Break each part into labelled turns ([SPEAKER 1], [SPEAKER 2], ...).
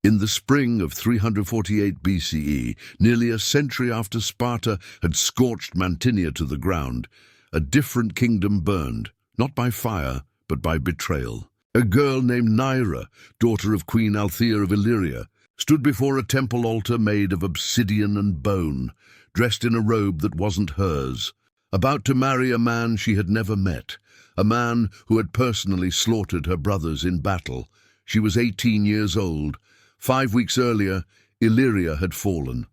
[SPEAKER 1] In the spring of 348 BCE, nearly a century after Sparta had scorched Mantinea to the ground, a different kingdom burned, not by fire, but by betrayal. A girl named Nyra, daughter of Queen Althea of Illyria, stood before a temple altar made of obsidian and bone, dressed in a robe that wasn't hers, about to marry a man she had never met, a man who had personally slaughtered her brothers in battle. She was 18 years old. 5 weeks earlier, Illyria had fallen.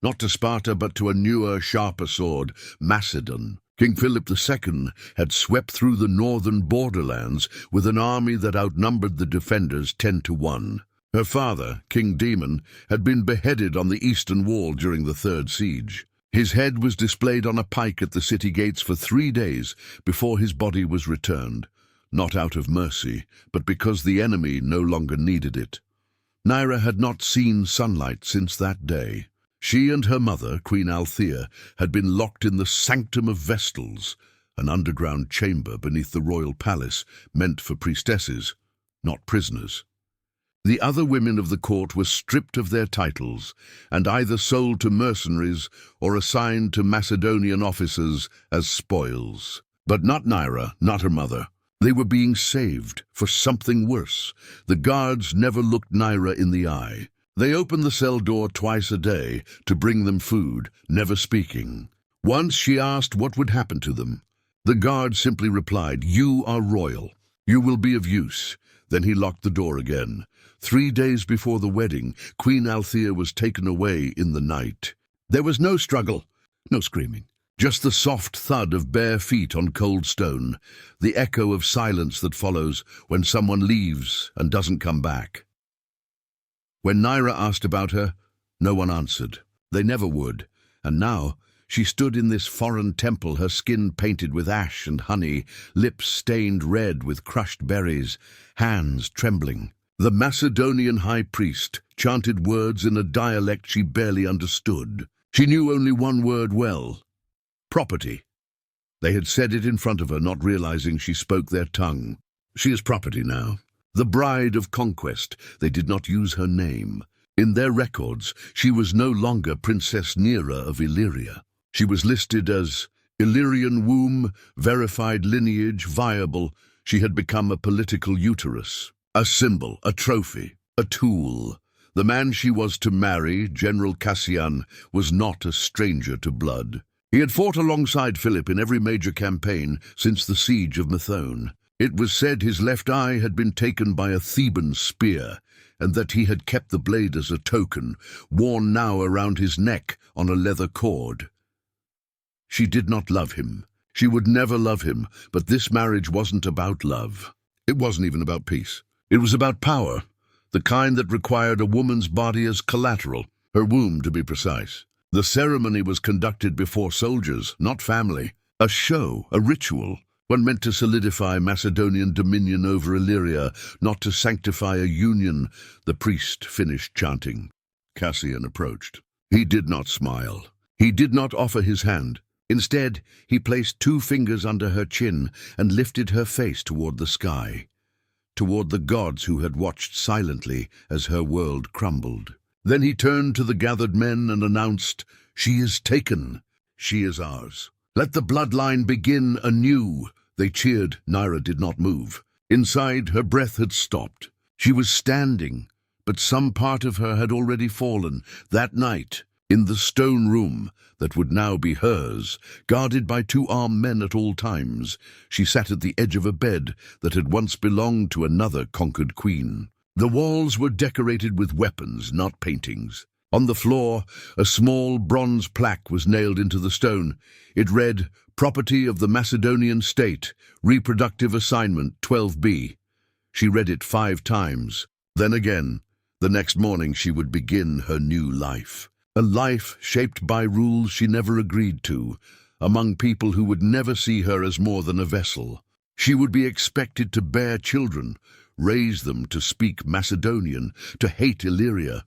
[SPEAKER 1] Not to Sparta, but to a newer, sharper sword, Macedon. King Philip II had swept through the northern borderlands with an army that outnumbered the defenders 10-1. Her father, King Demon, had been beheaded on the eastern wall during the third siege. His head was displayed on a pike at the city gates for 3 days before his body was returned, not out of mercy, but because the enemy no longer needed it. Nyra had not seen sunlight since that day. She and her mother, Queen Althea, had been locked in the Sanctum of Vestals, an underground chamber beneath the royal palace meant for priestesses, not prisoners. The other women of the court were stripped of their titles and either sold to mercenaries or assigned to Macedonian officers as spoils. But not Nyra, not her mother. They were being saved for something worse. The guards never looked Nyra in the eye. They opened the cell door twice a day to bring them food, never speaking. Once she asked what would happen to them. The guard simply replied, "You are royal. You will be of use." Then he locked the door again. 3 days before the wedding, Queen Althea was taken away in the night. There was no struggle, no screaming. Just the soft thud of bare feet on cold stone, the echo of silence that follows when someone leaves and doesn't come back. When Nyra asked about her, no one answered. They never would. And now she stood in this foreign temple, her skin painted with ash and honey, lips stained red with crushed berries, hands trembling. The Macedonian high priest chanted words in a dialect she barely understood. She knew only one word well: property. They had said it in front of her, not realizing she spoke their tongue. She is property now. The bride of conquest. They did not use her name. In their records, she was no longer Princess Nyra of Illyria. She was listed as Illyrian womb, verified lineage, viable. She had become a political uterus, a symbol, a trophy, a tool. The man she was to marry, General Cassian, was not a stranger to blood. He had fought alongside Philip in every major campaign since the siege of Methone. It was said his left eye had been taken by a Theban spear, and that he had kept the blade as a token, worn now around his neck on a leather cord. She did not love him. She would never love him, but this marriage wasn't about love. It wasn't even about peace. It was about power, the kind that required a woman's body as collateral, her womb to be precise. The ceremony was conducted before soldiers, not family. A show, a ritual, one meant to solidify Macedonian dominion over Illyria, not to sanctify a union. The priest finished chanting. Cassian approached. He did not smile. He did not offer his hand. Instead, he placed 2 fingers under her chin and lifted her face toward the sky, toward the gods who had watched silently as her world crumbled. Then he turned to the gathered men and announced, "She is taken. She is ours. Let the bloodline begin anew." They cheered. Nyra did not move. Inside, her breath had stopped. She was standing, but some part of her had already fallen. That night, in the stone room that would now be hers, guarded by 2 armed men at all times, she sat at the edge of a bed that had once belonged to another conquered queen. The walls were decorated with weapons, not paintings. On the floor, a small bronze plaque was nailed into the stone. It read, "Property of the Macedonian state, reproductive assignment 12B. She read it 5 times. Then again. The next morning she would begin her new life. A life shaped by rules she never agreed to, among people who would never see her as more than a vessel. She would be expected to bear children, raise them to speak Macedonian, to hate Illyria,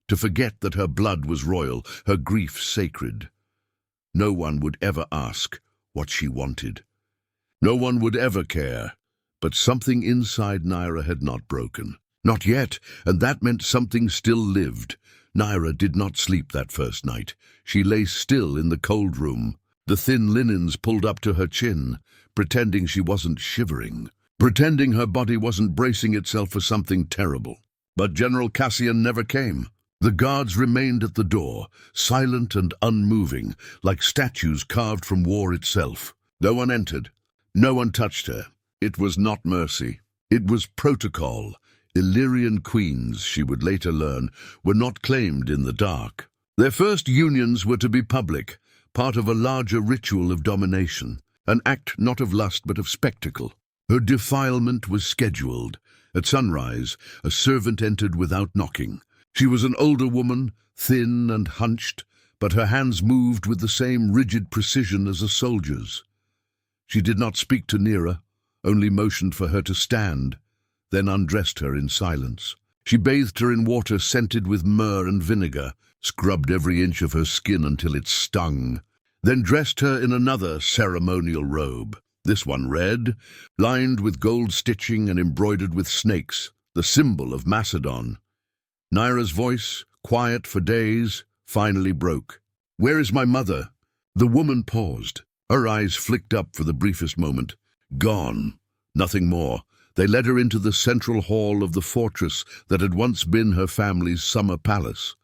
[SPEAKER 1] to forget that her blood was royal, her grief sacred. No one would ever ask what she wanted. No one would ever care. But something inside Nyra had not broken. Not yet, and that meant something still lived. Nyra did not sleep that first night. She lay still in the cold room, the thin linens pulled up to her chin, pretending she wasn't shivering, pretending her body wasn't bracing itself for something terrible. But General Cassian never came. The guards remained at the door, silent and unmoving, like statues carved from war itself. No one entered. No one touched her. It was not mercy. It was protocol. Illyrian queens, she would later learn, were not claimed in the dark. Their first unions were to be public, part of a larger ritual of domination, an act not of lust but of spectacle. Her defilement was scheduled. At sunrise, a servant entered without knocking. She was an older woman, thin and hunched, but her hands moved with the same rigid precision as a soldier's. She did not speak to Nyra, only motioned for her to stand, then undressed her in silence. She bathed her in water scented with myrrh and vinegar, scrubbed every inch of her skin until it stung, then dressed her in another ceremonial robe, this one red, lined with gold stitching and embroidered with snakes, the symbol of Macedon. Nyra's voice, quiet for days, finally broke. "Where is my mother?" The woman paused. Her eyes flicked up for the briefest moment. Gone. Nothing more. They led her into the central hall of the fortress that had once been her family's summer palace.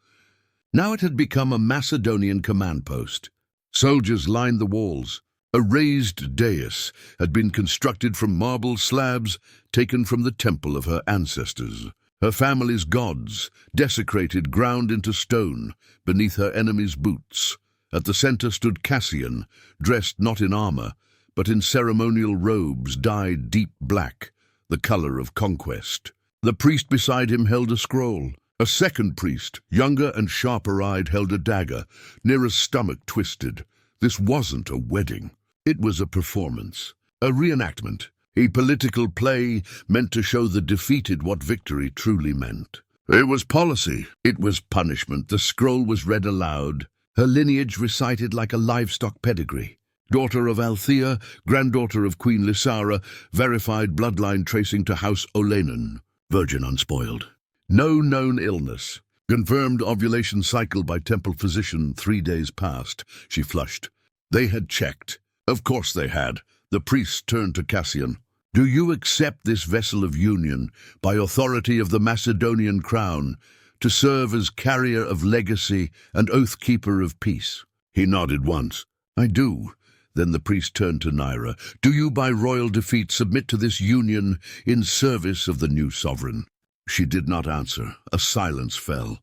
[SPEAKER 1] Now it had become a Macedonian command post. Soldiers lined the walls. A raised dais had been constructed from marble slabs taken from the temple of her ancestors. Her family's gods, desecrated, ground into stone, beneath her enemies' boots. At the center stood Cassian, dressed not in armor, but in ceremonial robes dyed deep black, the color of conquest. The priest beside him held a scroll. A second priest, younger and sharper-eyed, held a dagger. Nyra's stomach twisted. This wasn't a wedding. It was a performance, a reenactment, a political play meant to show the defeated what victory truly meant. It was policy. It was punishment. The scroll was read aloud, her lineage recited like a livestock pedigree. Daughter of Althea, granddaughter of Queen Lysara, verified bloodline tracing to House Olenin, virgin unspoiled. No known illness. Confirmed ovulation cycle by temple physician 3 days past. She flushed. They had checked. Of course they had. The priest turned to Cassian. "Do you accept this vessel of union, by authority of the Macedonian crown, to serve as carrier of legacy and oath-keeper of peace?" He nodded once. "I do." Then the priest turned to Nyra. "Do you by royal defeat submit to this union in service of the new sovereign?" She did not answer. A silence fell.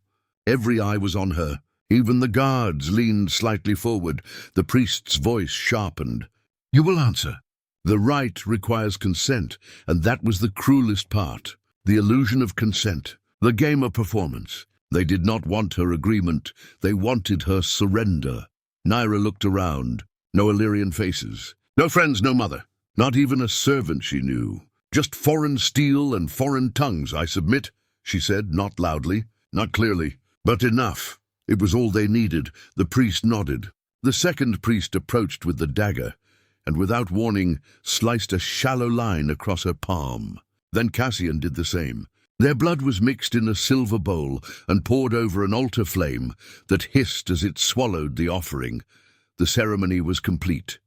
[SPEAKER 1] Every eye was on her. Even the guards leaned slightly forward. The priest's voice sharpened. "You will answer." The rite requires consent, and that was the cruelest part. The illusion of consent. The game of performance. They did not want her agreement. They wanted her surrender. Nyra looked around. No Illyrian faces. No friends, no mother. Not even a servant she knew. "Just foreign steel and foreign tongues, I submit," she said, not loudly, not clearly, but enough. It was all they needed. The priest nodded. The second priest approached with the dagger, and without warning, sliced a shallow line across her palm. Then Cassian did the same. Their blood was mixed in a silver bowl and poured over an altar flame that hissed as it swallowed the offering. The ceremony was complete.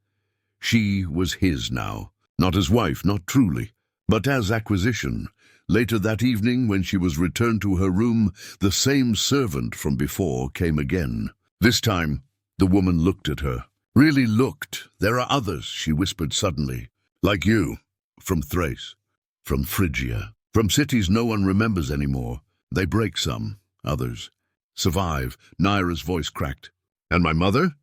[SPEAKER 1] She was his now. Not as wife, not truly, but as acquisition. Later that evening, when she was returned to her room, the same servant from before came again. This time, the woman looked at her. Really looked. "There are others," she whispered suddenly. "Like you. From Thrace. From Phrygia. From cities no one remembers anymore. They break some. Others survive." Nyra's voice cracked. "And my mother?"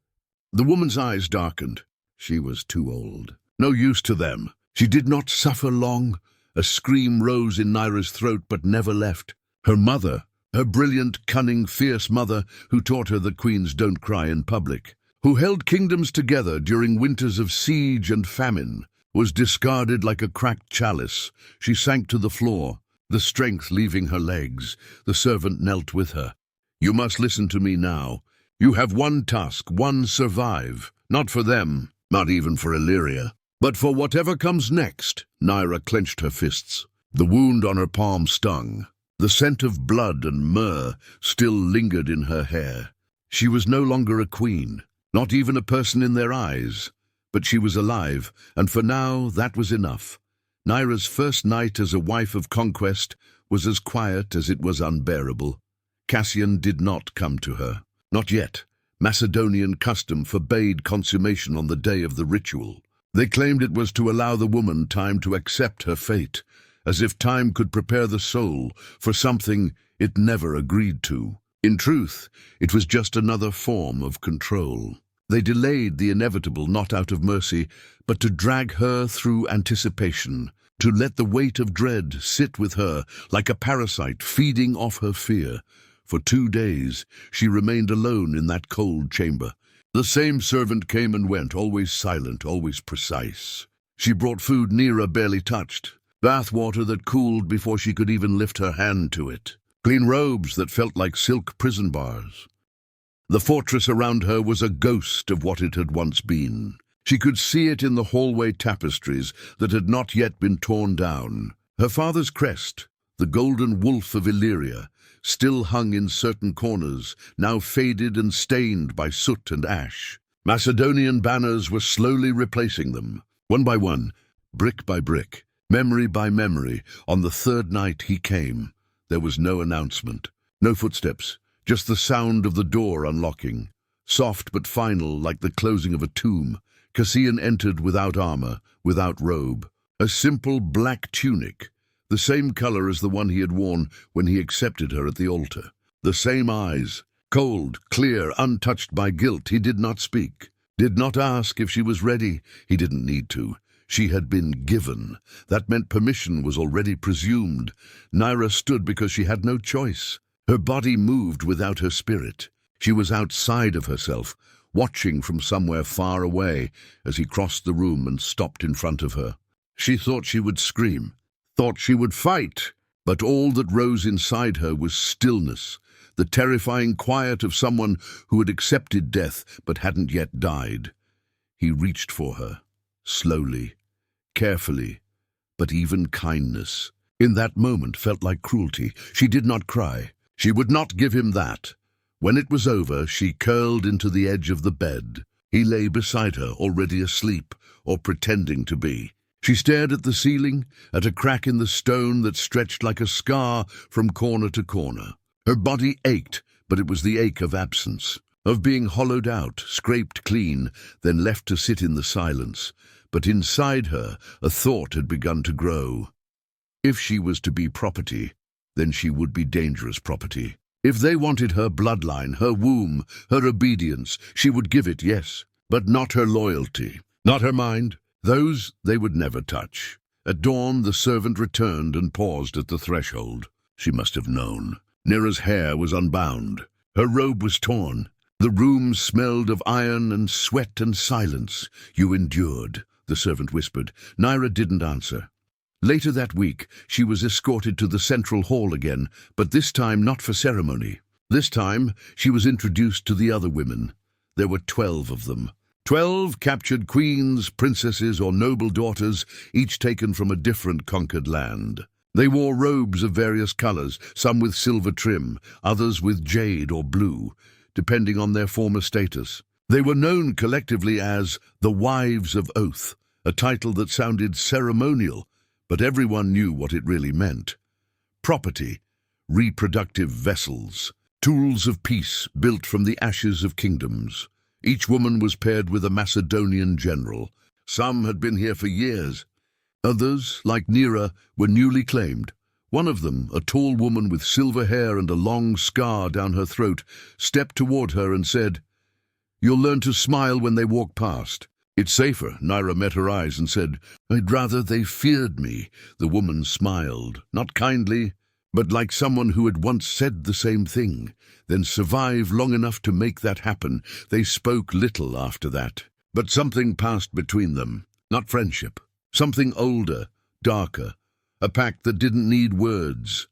[SPEAKER 1] The woman's eyes darkened. She was too old. No use to them. She did not suffer long. A scream rose in Nyra's throat but never left. Her mother, her brilliant, cunning, fierce mother who taught her that queens don't cry in public, who held kingdoms together during winters of siege and famine, was discarded like a cracked chalice. She sank to the floor, the strength leaving her legs. The servant knelt with her. "You must listen to me now. You have one task, one survive. Not for them, not even for Illyria, but for whatever comes next." Nyra clenched her fists. The wound on her palm stung. The scent of blood and myrrh still lingered in her hair. She was no longer a queen, not even a person in their eyes, but she was alive, and for now that was enough. Nyra's first night as a wife of conquest was as quiet as it was unbearable. Cassian did not come to her. Not yet. Macedonian custom forbade consummation on the day of the ritual. They claimed it was to allow the woman time to accept her fate, as if time could prepare the soul for something it never agreed to. In truth, it was just another form of control. They delayed the inevitable not out of mercy, but to drag her through anticipation, to let the weight of dread sit with her like a parasite feeding off her fear. For 2 days, she remained alone in that cold chamber. The same servant came and went, always silent, always precise. She brought food Nyra barely touched, bath water that cooled before she could even lift her hand to it, clean robes that felt like silk prison bars. The fortress around her was a ghost of what it had once been. She could see it in the hallway tapestries that had not yet been torn down. Her father's crest, the golden wolf of Illyria, still hung in certain corners, now faded and stained by soot and ash. Macedonian banners were slowly replacing them, one by one, brick by brick, memory by memory. On the 3rd night he came. There was no announcement, no footsteps, just the sound of the door unlocking. Soft but final, like the closing of a tomb, Cassian entered without armor, without robe. A simple black tunic, the same color as the one he had worn when he accepted her at the altar. The same eyes, cold, clear, untouched by guilt. He did not speak, did not ask if she was ready. He didn't need to. She had been given. That meant permission was already presumed. Nyra stood because she had no choice. Her body moved without her spirit. She was outside of herself, watching from somewhere far away as he crossed the room and stopped in front of her. She thought she would scream, thought she would fight, but all that rose inside her was stillness, the terrifying quiet of someone who had accepted death but hadn't yet died. He reached for her, slowly, carefully, but even kindness, in that moment, felt like cruelty. She did not cry. She would not give him that. When it was over, she curled into the edge of the bed. He lay beside her, already asleep, or pretending to be. She stared at the ceiling, at a crack in the stone that stretched like a scar from corner to corner. Her body ached, but it was the ache of absence, of being hollowed out, scraped clean, then left to sit in the silence. But inside her, a thought had begun to grow. If she was to be property, then she would be dangerous property. If they wanted her bloodline, her womb, her obedience, she would give it, yes, but not her loyalty, not her mind. Those they would never touch. At dawn, the servant returned and paused at the threshold. She must have known. Nyra's hair was unbound. Her robe was torn. The room smelled of iron and sweat and silence. "You endured," the servant whispered. Nyra didn't answer. Later that week, she was escorted to the central hall again, but this time not for ceremony. This time, she was introduced to the other women. There were 12 of them. 12 captured queens, princesses, or noble daughters, each taken from a different conquered land. They wore robes of various colors, some with silver trim, others with jade or blue, depending on their former status. They were known collectively as the Wives of Oath, a title that sounded ceremonial, but everyone knew what it really meant. Property, reproductive vessels, tools of peace built from the ashes of kingdoms. Each woman was paired with a Macedonian general. Some had been here for years. Others, like Nyra, were newly claimed. One of them, a tall woman with silver hair and a long scar down her throat, stepped toward her and said, "You'll learn to smile when they walk past." "It's safer." Nyra met her eyes and said, "I'd rather they feared me." The woman smiled, not kindly, but like someone who had once said the same thing, then survived long enough to make that happen. They spoke little after that, but something passed between them. Not friendship. Something older, darker, a pact that didn't need words.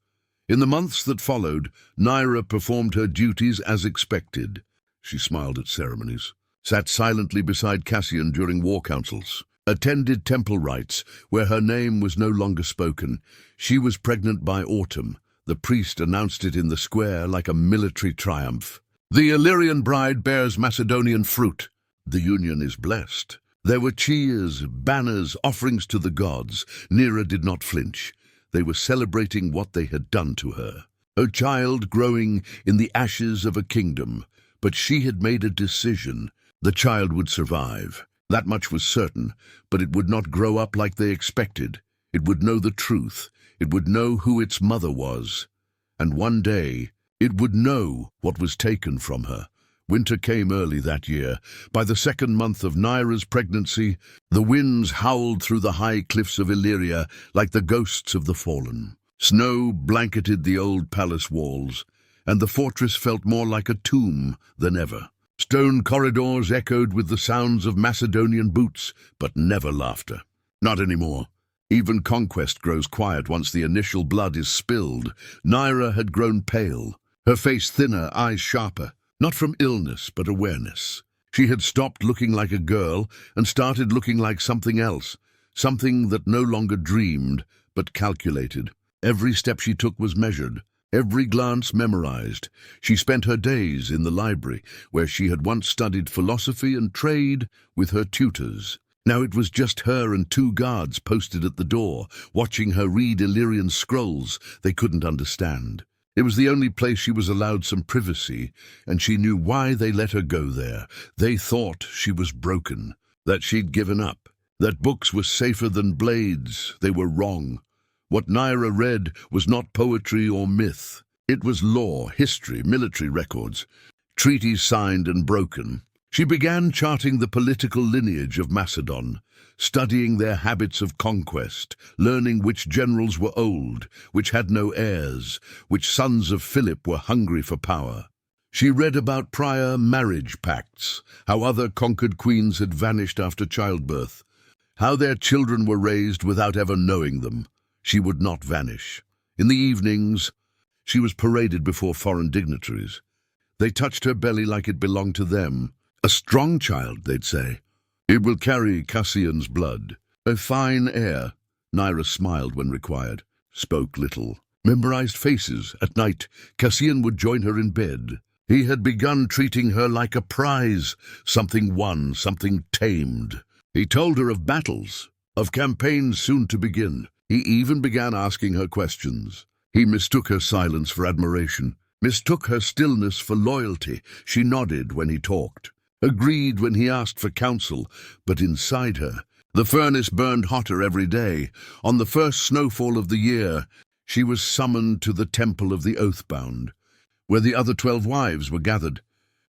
[SPEAKER 1] In the months that followed, Nyra performed her duties as expected. She smiled at ceremonies, sat silently beside Cassian during war councils, attended temple rites where her name was no longer spoken. She was pregnant by autumn, The priest announced it in the square like a military triumph. The Illyrian bride bears Macedonian fruit. The union is blessed. There were cheers, banners, offerings to the gods. Nyra did not flinch. They were celebrating what they had done to her. Her child growing in the ashes of a kingdom. But she had made a decision. The child would survive. That much was certain, but it would not grow up like they expected. It would know the truth. It would know who its mother was. And one day, it would know what was taken from her. Winter came early that year. By the second month of Nyra's pregnancy, the winds howled through the high cliffs of Illyria like the ghosts of the fallen. Snow blanketed the old palace walls, and the fortress felt more like a tomb than ever. Stone corridors echoed with the sounds of Macedonian boots, but never laughter. Not anymore. Even conquest grows quiet once the initial blood is spilled. Nyra had grown pale, her face thinner, eyes sharper, not from illness but awareness. She had stopped looking like a girl and started looking like something else, something that no longer dreamed but calculated. Every step she took was measured, every glance memorized. She spent her days in the library, where she had once studied philosophy and trade with her tutors. Now it was just her and 2 guards posted at the door, watching her read Illyrian scrolls they couldn't understand. It was the only place she was allowed some privacy, and she knew why they let her go there. They thought she was broken, that she'd given up, that books were safer than blades. They were wrong. What Nyra read was not poetry or myth. It was law, history, military records, treaties signed and broken. She began charting the political lineage of Macedon, studying their habits of conquest, learning which generals were old, which had no heirs, which sons of Philip were hungry for power. She read about prior marriage pacts, how other conquered queens had vanished after childbirth, how their children were raised without ever knowing them. She would not vanish. In the evenings, she was paraded before foreign dignitaries. They touched her belly like it belonged to them. A strong child, they'd say. It will carry Cassian's blood. A fine air. Nyra smiled when required, spoke little. Memorized faces. At night, Cassian would join her in bed. He had begun treating her like a prize, something won, something tamed. He told her of battles, of campaigns soon to begin. He even began asking her questions. He mistook her silence for admiration, mistook her stillness for loyalty. She nodded when he talked, agreed when he asked for counsel, but inside her, the furnace burned hotter every day. On the first snowfall of the year, she was summoned to the temple of the Oathbound, where the other 12 wives were gathered.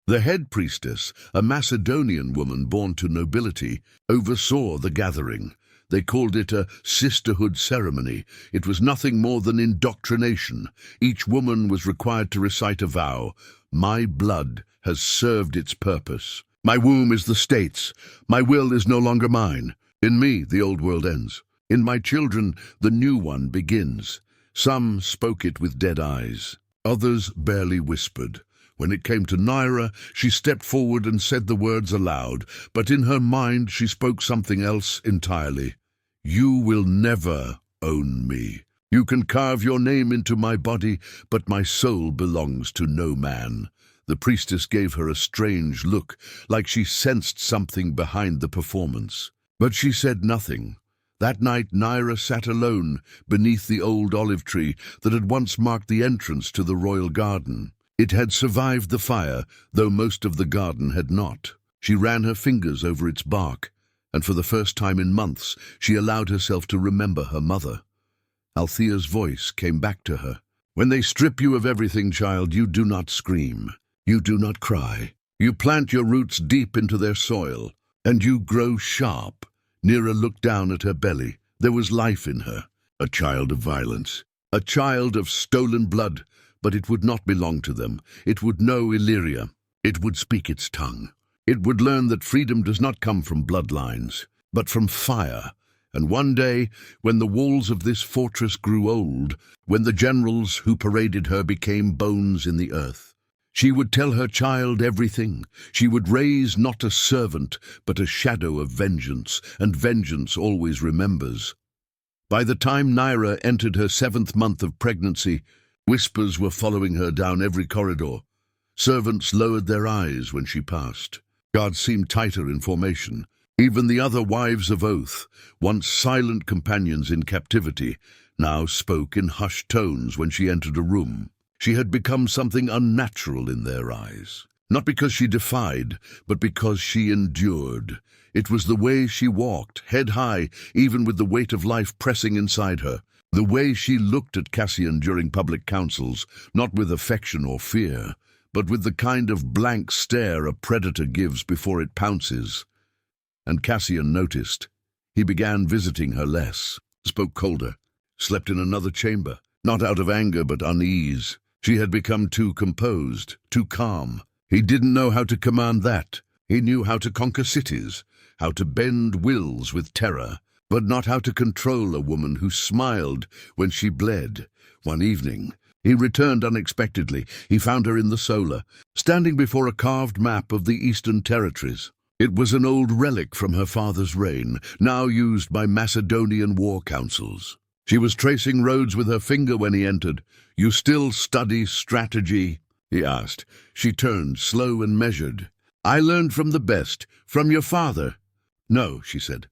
[SPEAKER 1] The head priestess, a Macedonian woman born to nobility, oversaw the gathering. They called it a sisterhood ceremony. It was nothing more than indoctrination. Each woman was required to recite a vow. My blood has served its purpose. My womb is the state's. My will is no longer mine. In me, the old world ends. In my children, the new one begins. Some spoke it with dead eyes. Others barely whispered. When it came to Nyra, she stepped forward and said the words aloud, but in her mind she spoke something else entirely. You will never own me. You can carve your name into my body, but my soul belongs to no man. The priestess gave her a strange look, like she sensed something behind the performance. But she said nothing. That night Nyra sat alone beneath the old olive tree that had once marked the entrance to the royal garden. It had survived the fire, though most of the garden had not. She ran her fingers over its bark, and for the first time in months she allowed herself to remember her mother. Althea's voice came back to her. When they strip you of everything, child, you do not scream. You do not cry. You plant your roots deep into their soil, and you grow sharp. Nyra looked down at her belly. There was life in her, a child of violence, a child of stolen blood, but it would not belong to them. It would know Illyria. It would speak its tongue. It would learn that freedom does not come from bloodlines, but from fire. And one day, when the walls of this fortress grew old, when the generals who paraded her became bones in the earth, she would tell her child everything. She would raise not a servant, but a shadow of vengeance, and vengeance always remembers. By the time Nyra entered her 7th month of pregnancy, Whispers were following her down every corridor. Servants lowered their eyes when she passed. Guards seemed tighter in formation. Even the other wives of oath, once silent companions in captivity, now spoke in hushed tones when she entered a room. She had become something unnatural in their eyes. Not because she defied, but because she endured. It was the way she walked, head high, even with the weight of life pressing inside her. The way she looked at Cassian during public councils, not with affection or fear, but with the kind of blank stare a predator gives before it pounces. And Cassian noticed. He began visiting her less, spoke colder, slept in another chamber, not out of anger but unease. She had become too composed, too calm. He didn't know how to command that. He knew how to conquer cities, how to bend wills with terror, but not how to control a woman who smiled when she bled. One evening, he returned unexpectedly. He found her in the solar, standing before a carved map of the Eastern Territories. It was an old relic from her father's reign, now used by Macedonian war councils. She was tracing roads with her finger when he entered. "You still study strategy?" he asked. She turned, slow and measured. "I learned from the best, from your father." "No," she said.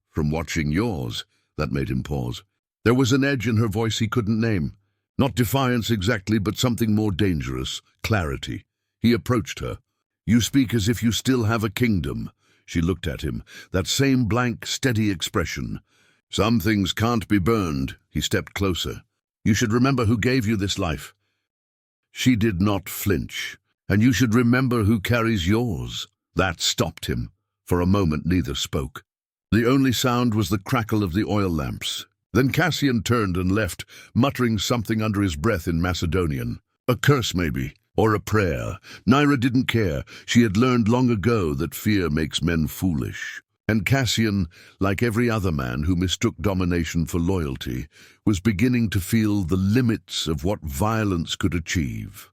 [SPEAKER 1] "From watching yours." That made him pause. There was an edge in her voice he couldn't name. Not defiance exactly, but something more dangerous, clarity. He approached her. "You speak as if you still have a kingdom." She looked at him, that same blank, steady expression. "Some things can't be burned." He stepped closer. "You should remember who gave you this life." She did not flinch. "And you should remember who carries yours." That stopped him. For a moment neither spoke. The only sound was the crackle of the oil lamps. Then Cassian turned and left, muttering something under his breath in Macedonian. A curse, maybe. Or a prayer. Nyra didn't care. She had learned long ago that fear makes men foolish. And Cassian, like every other man who mistook domination for loyalty, was beginning to feel the limits of what violence could achieve.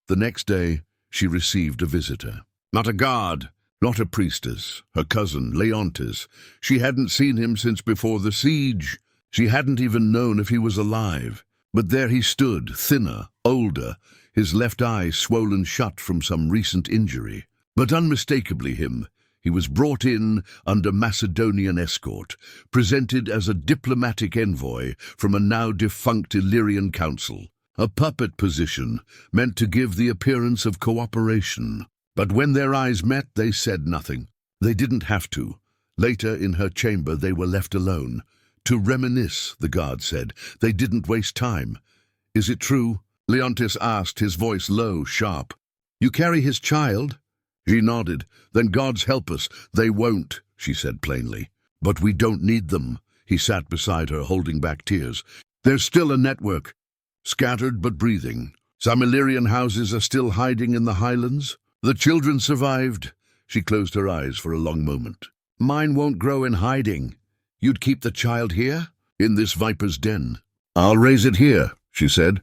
[SPEAKER 1] The next day, she received a visitor. Not a guard, not a priestess, her cousin, Leontis. She hadn't seen him since before the siege. She hadn't even known if he was alive. But there he stood, thinner, older, his left eye swollen shut from some recent injury. But unmistakably him. He was brought in under Macedonian escort, presented as a diplomatic envoy from a now-defunct Illyrian council. A puppet position, meant to give the appearance of cooperation. But when their eyes met, they said nothing. They didn't have to. Later, in her chamber, they were left alone. To reminisce, the guard said. They didn't waste time. "Is it true?" Leontis asked, his voice low, sharp. "You carry his child?" She nodded. "Then God's help us. They won't," she said plainly. "But we don't need them." He sat beside her, holding back tears. "There's still a network. Scattered but breathing. Some Illyrian houses are still hiding in the highlands. The children survived." She closed her eyes for a long moment. "Mine won't grow in hiding. You'd keep the child here?" "In this viper's den." "I'll raise it here," she said.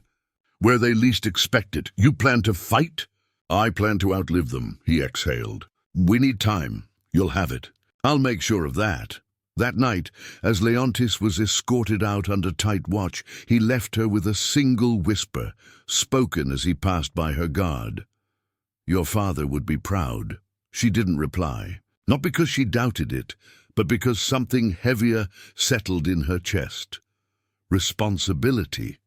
[SPEAKER 1] "Where they least expect it. You plan to fight?" "I plan to outlive them," he exhaled. "We need time. You'll have it. I'll make sure of that." That night, as Leontis was escorted out under tight watch, he left her with a single whisper, spoken as he passed by her guard. "Your father would be proud." She didn't reply, not because she doubted it, but because something heavier settled in her chest. Responsibility.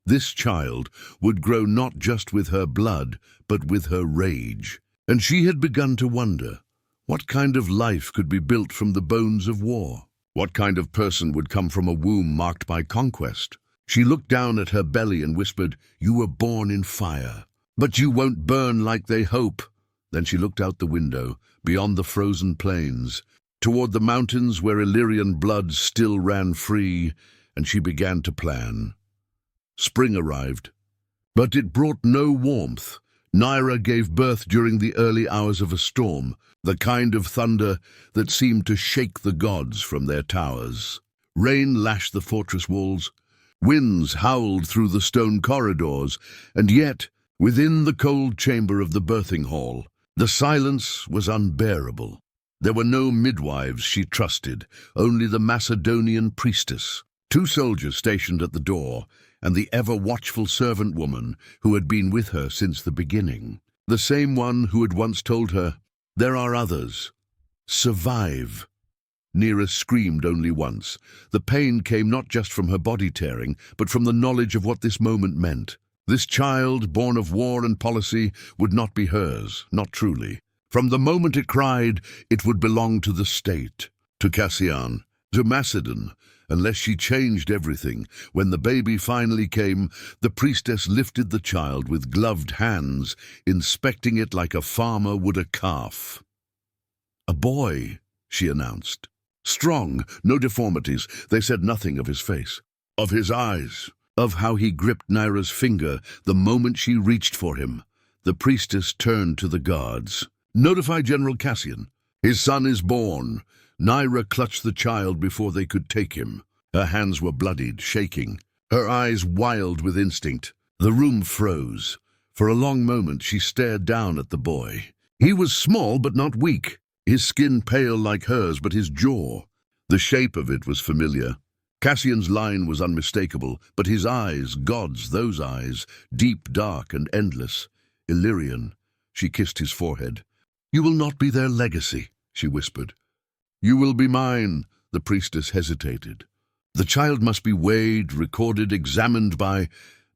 [SPEAKER 1] This child would grow not just with her blood, but with her rage. And she had begun to wonder, what kind of life could be built from the bones of war? What kind of person would come from a womb marked by conquest? She looked down at her belly and whispered, "You were born in fire, but you won't burn like they hope." Then she looked out the window, beyond the frozen plains, toward the mountains where Illyrian blood still ran free, and she began to plan. Spring arrived, but it brought no warmth. Nyra gave birth during the early hours of a storm, the kind of thunder that seemed to shake the gods from their towers. Rain lashed the fortress walls, winds howled through the stone corridors, and yet, within the cold chamber of the birthing hall, the silence was unbearable. There were no midwives she trusted, only the Macedonian priestess. 2 soldiers stationed at the door, and the ever-watchful servant woman who had been with her since the beginning. The same one who had once told her, "There are others. Survive." Nyra screamed only once. The pain came not just from her body tearing, but from the knowledge of what this moment meant. This child, born of war and policy, would not be hers, not truly. From the moment it cried, it would belong to the state, to Cassian, to Macedon. Unless she changed everything, when the baby finally came, the priestess lifted the child with gloved hands, inspecting it like a farmer would a calf. "A boy," she announced. Strong, no deformities. They said nothing of his face, of his eyes, of how he gripped Nyra's finger the moment she reached for him. The priestess turned to the guards. "Notify General Cassian. His son is born." Nyra clutched the child before they could take him. Her hands were bloodied, shaking, her eyes wild with instinct. The room froze. For a long moment she stared down at the boy. He was small but not weak. His skin pale like hers, but his jaw, the shape of it was familiar. Cassian's line was unmistakable, but his eyes, gods, those eyes, deep, dark, and endless. Illyrian. She kissed his forehead. "You will not be their legacy," she whispered. "You will be mine." The priestess hesitated. "The child must be weighed, recorded, examined by—"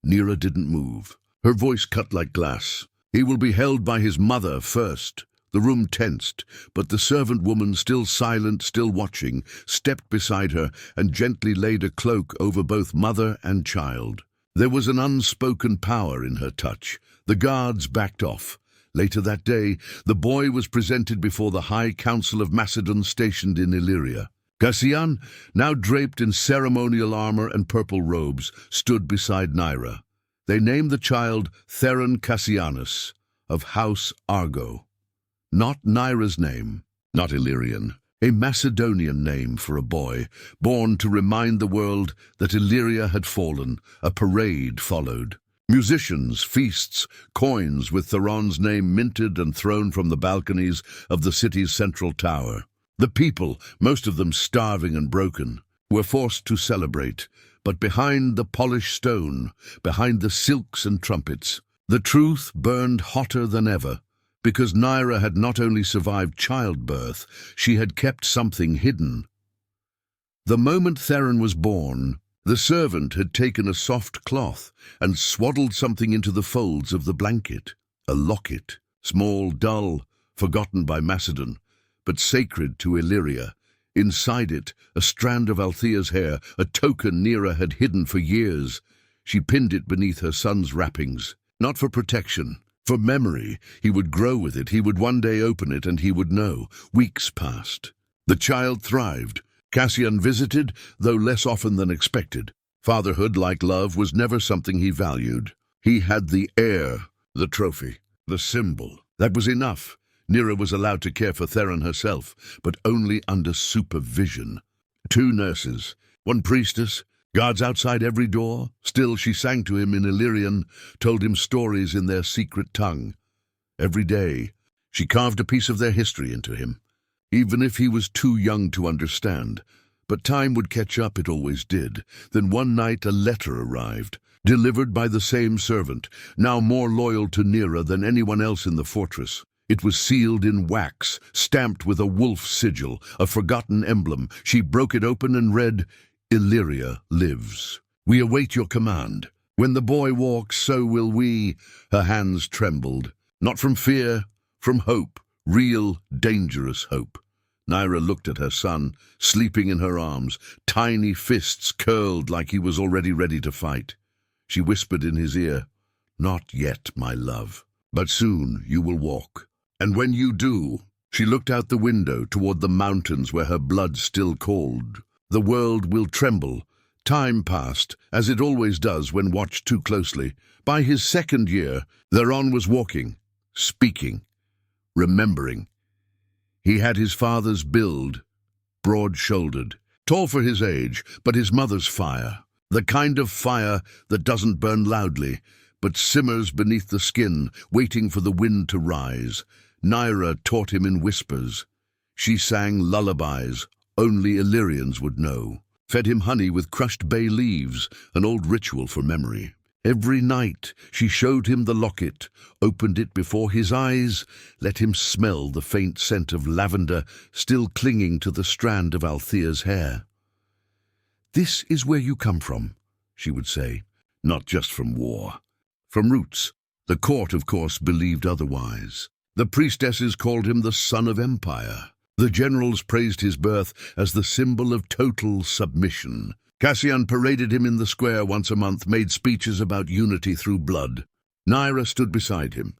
[SPEAKER 1] Nyra didn't move. Her voice cut like glass. "He will be held by his mother first." The room tensed, but the servant woman, still silent, still watching, stepped beside her and gently laid a cloak over both mother and child. There was an unspoken power in her touch. The guards backed off. Later that day, the boy was presented before the High Council of Macedon stationed in Illyria. Cassian, now draped in ceremonial armor and purple robes, stood beside Nyra. They named the child Theron Cassianus, of House Argo. Not Nyra's name, not Illyrian, a Macedonian name for a boy, born to remind the world that Illyria had fallen. A parade followed. Musicians, feasts, coins with Theron's name minted and thrown from the balconies of the city's central tower. The people, most of them starving and broken, were forced to celebrate, but behind the polished stone, behind the silks and trumpets, the truth burned hotter than ever. Because Nyra had not only survived childbirth, she had kept something hidden. The moment Theron was born, the servant had taken a soft cloth and swaddled something into the folds of the blanket. A locket, small, dull, forgotten by Macedon, but sacred to Illyria. Inside it, a strand of Althea's hair, a token Nyra had hidden for years. She pinned it beneath her son's wrappings, not for protection, for memory. He would grow with it, he would one day open it, and he would know. Weeks passed. The child thrived. Cassian visited, though less often than expected. Fatherhood, like love, was never something he valued. He had the heir, the trophy, the symbol. That was enough. Nyra was allowed to care for Theron herself, but only under supervision. 2 nurses, 1 priestess, guards outside every door. Still she sang to him in Illyrian, told him stories in their secret tongue. Every day, she carved a piece of their history into him, even if he was too young to understand. But time would catch up, it always did. Then one night a letter arrived, delivered by the same servant, now more loyal to Nyra than anyone else in the fortress. It was sealed in wax, stamped with a wolf sigil, a forgotten emblem. She broke it open and read, "Illyria lives. We await your command. When the boy walks, so will we." Her hands trembled, not from fear, from hope, real, dangerous hope. Nyra looked at her son, sleeping in her arms, tiny fists curled like he was already ready to fight. She whispered in his ear, "Not yet, my love, but soon you will walk. And when you do—" She looked out the window toward the mountains where her blood still called. "The world will tremble." Time passed, as it always does when watched too closely. By his 2nd year, Theron was walking, speaking, remembering. He had his father's build, broad-shouldered, tall for his age, but his mother's fire. The kind of fire that doesn't burn loudly, but simmers beneath the skin, waiting for the wind to rise. Nyra taught him in whispers. She sang lullabies only Illyrians would know. fed him honey with crushed bay leaves, an old ritual for memory. Every night she showed him the locket, opened it before his eyes, let him smell the faint scent of lavender still clinging to the strand of Althea's hair. "This is where you come from," she would say, "not just from war. From roots." The court, of course, believed otherwise. The priestesses called him the son of empire. The generals praised his birth as the symbol of total submission. Cassian paraded him in the square once a month, made speeches about unity through blood. Nyra stood beside him,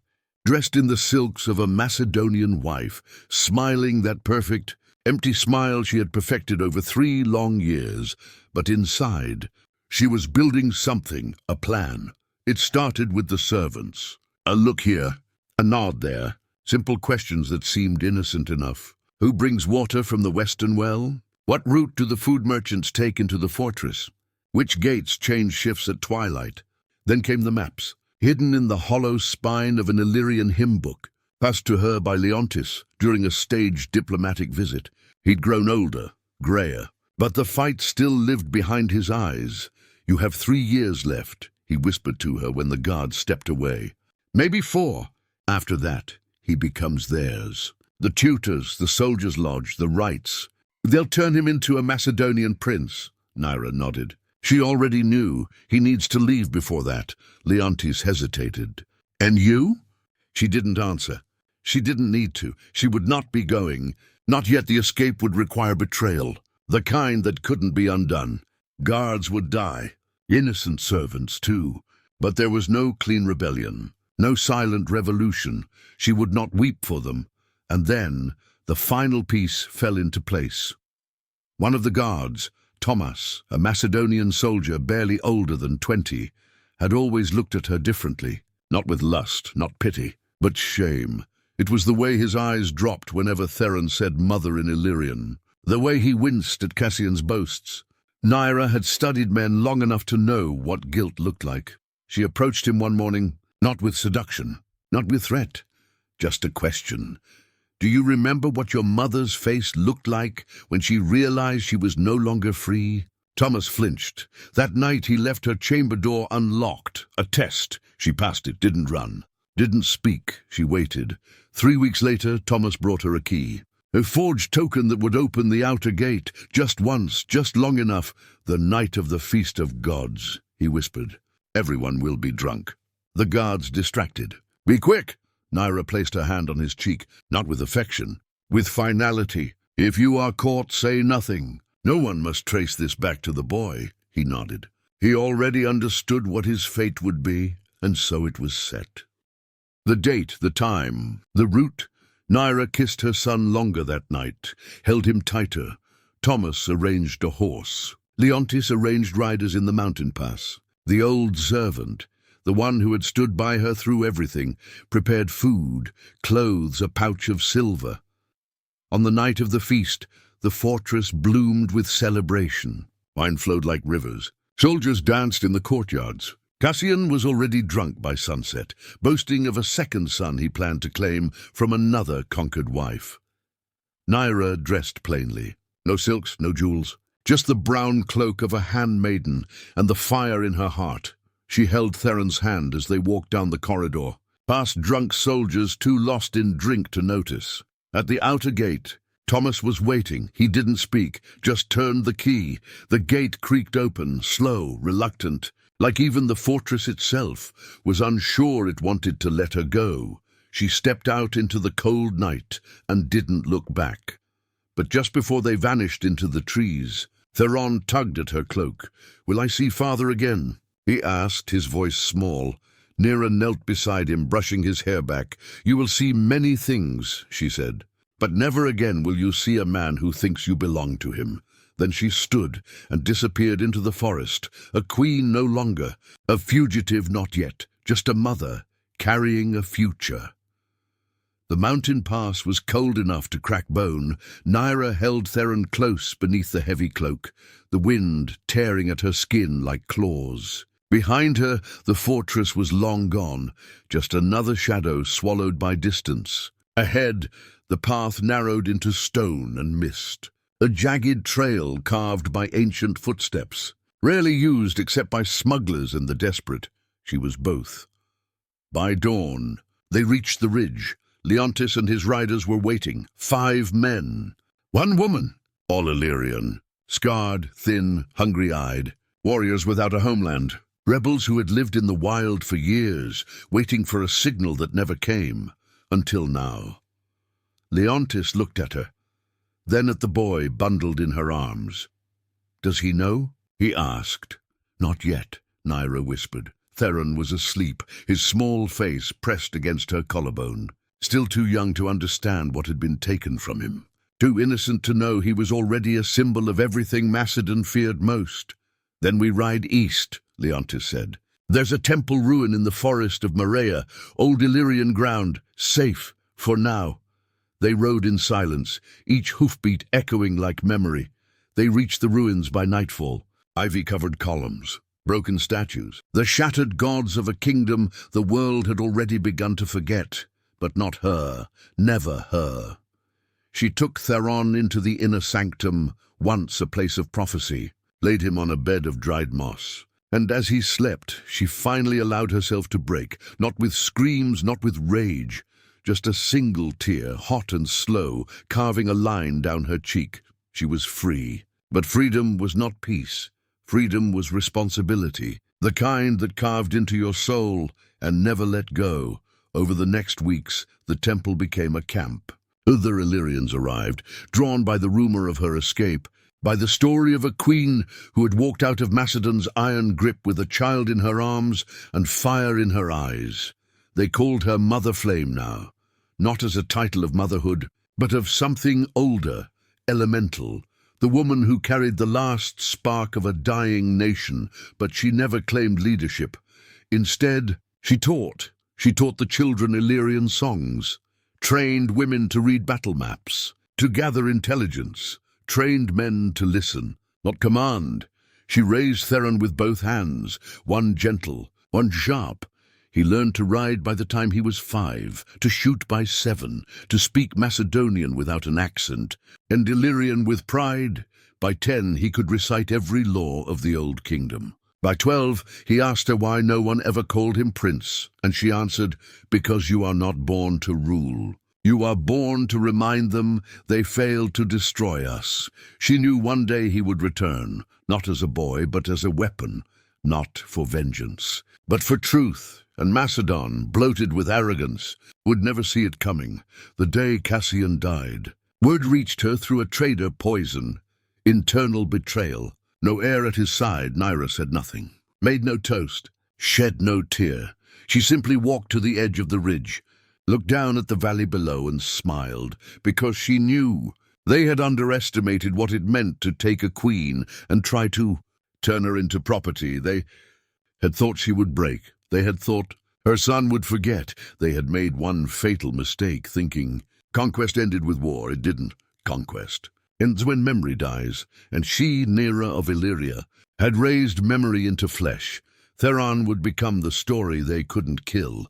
[SPEAKER 1] dressed in the silks of a Macedonian wife, smiling that perfect, empty smile she had perfected over 3 long years. But inside, she was building something, a plan. It started with the servants. A look here, a nod there, simple questions that seemed innocent enough. Who brings water from the western well? What route do the food merchants take into the fortress? Which gates change shifts at twilight? Then came the maps, hidden in the hollow spine of an Illyrian hymn book, passed to her by Leontis during a staged diplomatic visit. He'd grown older, greyer, but the fight still lived behind his eyes. "You have 3 years left," he whispered to her when the guards stepped away. "Maybe 4. After that, he becomes theirs. The tutors, the soldiers' lodge, the rites. They'll turn him into a Macedonian prince." Nyra nodded. She already knew he needs to leave before that. Leontis hesitated. "And you?" She didn't answer. She didn't need to. She would not be going. Not yet. The escape would require betrayal, the kind that couldn't be undone. Guards would die. Innocent servants, too. But there was no clean rebellion, no silent revolution. She would not weep for them. And then the final piece fell into place. One of the guards, Thomas, a Macedonian soldier barely older than 20, had always looked at her differently, not with lust, not pity, but shame. It was the way his eyes dropped whenever Theron said mother in Illyrian, the way he winced at Cassian's boasts. Nyra had studied men long enough to know what guilt looked like. She approached him one morning, not with seduction, not with threat, just a question. "Do you remember what your mother's face looked like when she realized she was no longer free?" Thomas flinched. That night he left her chamber door unlocked. A test. She passed it, didn't run, didn't speak. She waited. 3 weeks later, Thomas brought her a key. A forged token that would open the outer gate, just once, just long enough. "The night of the Feast of Gods," he whispered. "Everyone will be drunk." The guards distracted. "Be quick!" Nyra placed her hand on his cheek, not with affection, with finality. "If you are caught, say nothing. No one must trace this back to the boy." He nodded. He already understood what his fate would be, and so it was set. The date, the time, the route. Nyra kissed her son longer that night, held him tighter. Thomas arranged a horse. Leontis arranged riders in the mountain pass. The old servant, the one who had stood by her through everything, prepared food, clothes, a pouch of silver. On the night of the feast, the fortress bloomed with celebration. Wine flowed like rivers. Soldiers danced in the courtyards. Cassian was already drunk by sunset, boasting of a second son he planned to claim from another conquered wife. Nyra dressed plainly. No silks, no jewels, just the brown cloak of a handmaiden and the fire in her heart. She held Theron's hand as they walked down the corridor, past drunk soldiers too lost in drink to notice. At the outer gate, Thomas was waiting. He didn't speak, just turned the key. The gate creaked open, slow, reluctant, like even the fortress itself was unsure it wanted to let her go. She stepped out into the cold night and didn't look back. But just before they vanished into the trees, Theron tugged at her cloak. "Will I see father again?" he asked, his voice small. Nyra knelt beside him, brushing his hair back. "You will see many things," she said, "but never again will you see a man who thinks you belong to him." Then she stood and disappeared into the forest, a queen no longer, a fugitive not yet, just a mother, carrying a future. The mountain pass was cold enough to crack bone. Nyra held Theron close beneath the heavy cloak, the wind tearing at her skin like claws. Behind her, the fortress was long gone, just another shadow swallowed by distance. Ahead, the path narrowed into stone and mist. a jagged trail carved by ancient footsteps, rarely used except by smugglers and the desperate. She was both. By dawn, they reached the ridge. Leontis and his riders were waiting. 5 men. 1 woman. All Illyrian. Scarred, thin, hungry-eyed. Warriors without a homeland. Rebels who had lived in the wild for years, waiting for a signal that never came. Until now. Leontis looked at her, then at the boy bundled in her arms. "Does he know?" he asked. "Not yet," Nyra whispered. Theron was asleep, his small face pressed against her collarbone. Still too young to understand what had been taken from him. Too innocent to know he was already a symbol of everything Macedon feared most. "Then we ride east," Leontis said. "There's a temple ruin in the forest of Maria, old Illyrian ground, safe, for now." They rode in silence, each hoofbeat echoing like memory. They reached the ruins by nightfall. Ivy-covered columns, broken statues, the shattered gods of a kingdom the world had already begun to forget. But not her, never her. She took Theron into the inner sanctum, once a place of prophecy, laid him on a bed of dried moss. And as he slept, she finally allowed herself to break, not with screams, not with rage, just a single tear, hot and slow, carving a line down her cheek. She was free. But freedom was not peace. Freedom was responsibility, the kind that carved into your soul and never let go. Over the next weeks, the temple became a camp. Other Illyrians arrived, drawn by the rumor of her escape, by the story of a queen who had walked out of Macedon's iron grip with a child in her arms and fire in her eyes. They called her Mother Flame now, not as a title of motherhood, but of something older, elemental, the woman who carried the last spark of a dying nation, but she never claimed leadership. Instead, she taught. She taught the children Illyrian songs, trained women to read battle maps, to gather intelligence, trained men to listen, not command. She raised Theron with both hands, one gentle, one sharp. He learned to ride by the time he was 5, to shoot by 7, to speak Macedonian without an accent, and Illyrian with pride. By 10, he could recite every law of the Old Kingdom. By 12, he asked her why no one ever called him prince, and she answered, "Because you are not born to rule. You are born to remind them they failed to destroy us." She knew one day he would return, not as a boy, but as a weapon, not for vengeance, but for truth. And Macedon, bloated with arrogance, would never see it coming. The day Cassian died, word reached her through a trader poison. Internal betrayal. No heir at his side, Nyra said nothing, made no toast, shed no tear. She simply walked to the edge of the ridge, looked down at the valley below and smiled, because she knew they had underestimated what it meant to take a queen and try to turn her into property. They had thought she would break. They had thought her son would forget. They had made one fatal mistake, thinking conquest ended with war. It didn't. Conquest ends when memory dies, and she, Nyra of Illyria, had raised memory into flesh. Theron would become the story they couldn't kill.